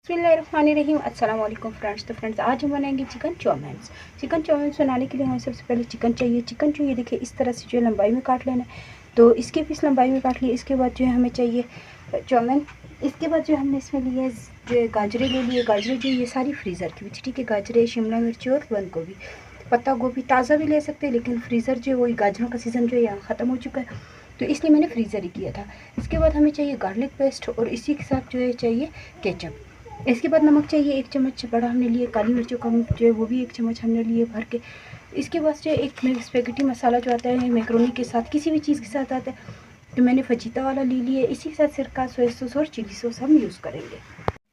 बिस्मिल्लाहिर्रहमानिर्रहीम। अस्सलाम वालेकुम फ्रेंड्स। तो फ्रेंड्स आज हम बनाएंगे चिकन चाउमीन। चिकन चाउमीन बनाने के लिए हमें सबसे पहले चिकन चाहिए। चिकन जो ये देखिए इस तरह से जो है लंबाई में काट लेना है। तो इसके पीस लंबाई में काट लिए। इसके बाद जो है हमें चाहिए चाउमीन। इसके बाद जो हमने इसमें लिए जो है गाजरे ले लिए। गाजरे जो ये सारी फ्रीज़र की हुई, ठीक है। गाजरे, शिमला मिर्ची और बंद गोभी, पत्ता गोभी ताज़ा भी ले सकते हैं, लेकिन फ्रीज़र जो है वही गाजरों का सीज़न जो है यहाँ ख़त्म हो चुका है, तो इसलिए मैंने फ्रीज़र ही किया था। इसके बाद हमें चाहिए गार्लिक पेस्ट और इसी के साथ जो है चाहिए केचप। इसके बाद नमक चाहिए 1 चम्मच बड़ा हमने लिए। काली मिर्चों का जो है वो भी 1 चम्मच हमने लिए भर के। इसके बाद जो है एक स्पेगेटी मसाला जो आता है मैक्रोनी के साथ, किसी भी चीज़ के साथ आता है, तो मैंने फजीता वाला ले लिए। इसी के साथ सिरका, सोया सॉस और चिली सॉस हम यूज़ करेंगे।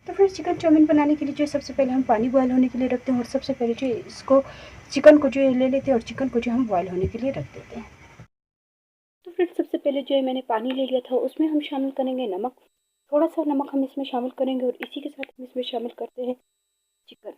तो फिर चिकन चाउमीन बनाने के लिए जो है सबसे पहले हम पानी बॉयल होने के लिए रखते हैं, और सबसे पहले जो है इसको चिकन को जो है ले लेते हैं और चिकन को जो हम बॉयल होने के लिए रख देते हैं। तो फिर सबसे पहले जो है मैंने पानी ले लिया था, उसमें हम शामिल करेंगे नमक। थोड़ा सा नमक हम इसमें शामिल करेंगे और इसी के साथ हम इसमें शामिल करते हैं चिकन।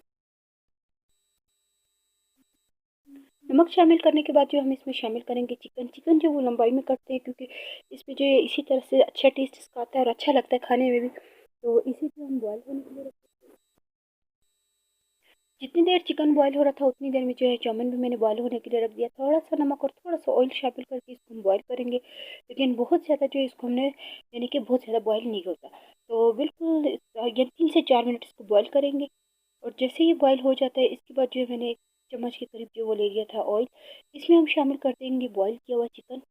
नमक शामिल करने के बाद जो हम इसमें शामिल करेंगे चिकन। चिकन जो वो लंबाई में कटते हैं, क्योंकि इसमें जो है इसी तरह से अच्छा टेस्ट इसका आता है और अच्छा लगता है खाने में भी। तो इसी को हम बॉयल होने के लिए रखते हैं। जितनी देर चिकन बॉयल हो रहा था उतनी देर में जो है चाउमीन भी मैंने बॉयल होने के लिए रख दिया। थोड़ा सा नमक और थोड़ा सा ऑयल शामिल करके इसको हम बॉयल करेंगे, लेकिन बहुत ज़्यादा जो है इसको हमने यानी कि बहुत ज़्यादा बॉयल नहीं होता। तो बिल्कुल ये 3 से 4 मिनट इसको बॉयल करेंगे। और जैसे ही बॉयल हो जाता है, इसके बाद जो है मैंने 1 चम्मच के करीब जो वो ले लिया था ऑयल, इसमें हम शामिल कर देंगे बॉयल किया हुआ चिकन।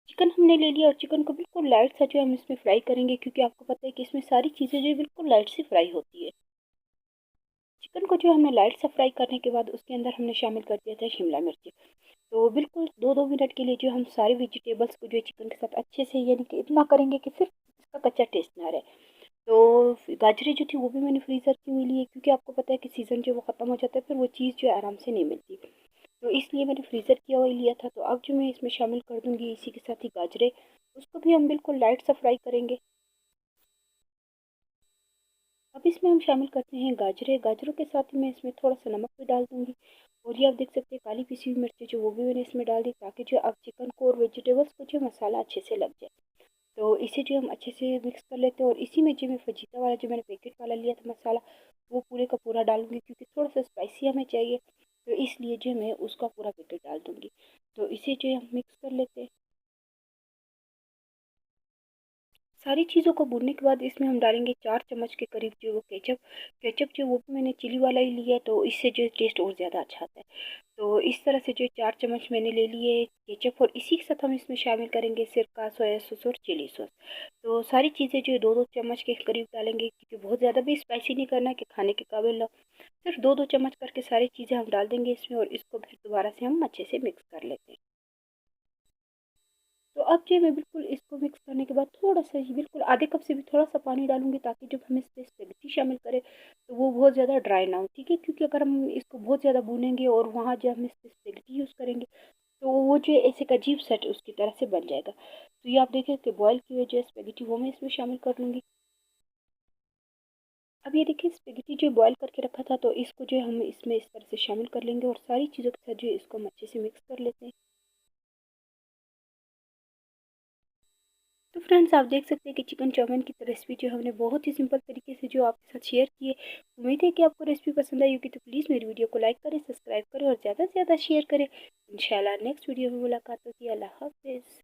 चिकन हमने ले लिया और चिकन को बिल्कुल लाइट सा जो है हम इसमें फ्राई करेंगे, क्योंकि आपको पता है कि इसमें सारी चीज़ें जो है बिल्कुल लाइट सी फ्राई होती है। चिकन को जो हमने लाइट सा फ्राई करने के बाद उसके अंदर हमने शामिल कर दिया था शिमला मिर्च। तो बिल्कुल 2-2 मिनट के लिए जो हम सारे वेजिटेबल्स को जो है चिकन के साथ अच्छे से यानी कि इतना करेंगे कि फिर इसका कच्चा टेस्ट ना रहे। तो गाजरें जो थी वो भी मैंने फ्रीज़र की हुई ली है, क्योंकि आपको पता है कि सीज़न जो वो ख़त्म हो जाता है, फिर वो चीज़ जो है आराम से नहीं मिलती। तो इसलिए मैंने फ्रीज़र किया हुआ लिया था। तो अब जो मैं इसमें शामिल कर दूँगी इसी के साथ ही गाजरें, उसको भी हम बिल्कुल लाइट सा फ्राई करेंगे। अब इसमें हम शामिल करते हैं गाजरें। गाजरों के साथ ही मैं इसमें थोड़ा सा नमक भी डाल दूँगी, और ये आप देख सकते हैं काली पिसी हुई मिर्ची जो वो भी मैंने इसमें डाल दी, ताकि जो अब चिकन को और वेजिटेबल्स को जो मसाला अच्छे से लग जाए। तो इसे जो हम अच्छे से मिक्स कर लेते हैं, और इसी में जो मैं फजीता वाला जो मैंने पैकेट वाला लिया था मसाला, वो पूरे का पूरा डालूंगी, क्योंकि थोड़ा सा स्पाइसी हमें चाहिए, तो इसलिए जो मैं उसका पूरा पैकेट डाल दूंगी। तो इसे जो है हम मिक्स कर लेते हैं। सारी चीज़ों को भूनने के बाद इसमें हम डालेंगे 4 चम्मच के करीब जो वो केचप। केचप जो वो भी मैंने चिली वाला ही लिया है, तो इससे जो टेस्ट और ज़्यादा अच्छा आता है। तो इस तरह से जो 4 चम्मच मैंने ले लिए केचप, और इसी के साथ हम इसमें शामिल करेंगे सिरका, सोया सॉस और चिली सॉस। तो सारी चीज़ें जो 2-2 चम्मच के करीब डालेंगे, क्योंकि बहुत ज़्यादा भी स्पाइसी नहीं करना है कि खाने के काबिल ना। सिर्फ 2-2 चम्मच करके सारी चीज़ें हम डाल देंगे इसमें, और इसको फिर दोबारा से हम अच्छे से मिक्स कर लेते हैं। तो अब जो मैं बिल्कुल इसको मिक्स करने के बाद थोड़ा सा ही, बिल्कुल आधे कप से भी थोड़ा सा पानी डालूंगी, ताकि जब हम इसमें स्पेगेटी शामिल करें तो वो बहुत ज़्यादा ड्राई ना हो, ठीक है। क्योंकि अगर हम इसको बहुत ज़्यादा भूनेंगे और वहाँ जब हम इसमें स्पेगेटी यूज़ करेंगे, तो वो जो है ऐसे एक अजीब सेट उसकी तरह से बन जाएगा। तो ये आप देखें कि बॉयल की हुई जो स्पेगेटी वो मैं इसमें शामिल कर लूँगी। अब ये देखिए स्पेगेटी जो बॉयल करके रखा था, तो इसको जो है हम इसमें इस तरह से शामिल कर लेंगे, और सारी चीज़ों के साथ जो है इसको हम अच्छे से मिक्स कर लेते हैं। तो फ्रेंड्स आप देख सकते हैं कि चिकन चाउमीन की रेसिपी जो हमने बहुत ही सिंपल तरीके से जो आपके साथ शेयर की है। उम्मीद है कि आपको रेसिपी पसंद आई होगी। तो प्लीज़ मेरी वीडियो को लाइक करें, सब्सक्राइब करें और ज़्यादा से ज़्यादा शेयर करें। इंशाल्लाह नेक्स्ट वीडियो में मुलाकात होगी। अल्लाह हाफ़िज़।